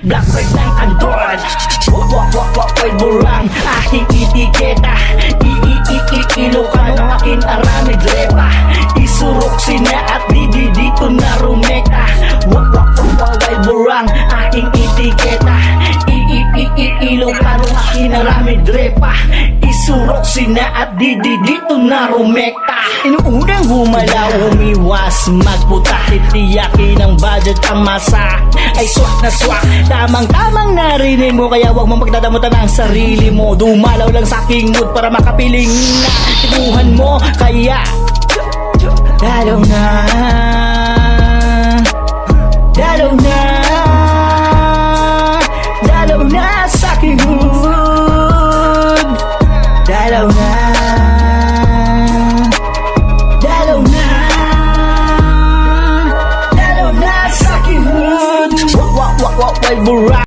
Black red ng Android. Wak burang aking etiketa. Ilokan ng aking aramid repa. Isurok sina at di dito na rumekta. Wak burang aking etiketa. Ilokan ng aking aramid repa. Isurok sina at di dito na rumekta. Inuunang gumalaw, umiwas, magputa. Titiyakin ang budget, ang masa ay swak na swak. Tamang-tamang narinig mo, kaya wag mo magdadamutan ang sarili mo. Dumalaw lang sa aking mood para makapiling na tiguhan mo. Kaya dalaw na, dalaw na, dalaw na sa aking mood. Dalaw na, dalaw na, dalaw na sa aking mood. Wak burang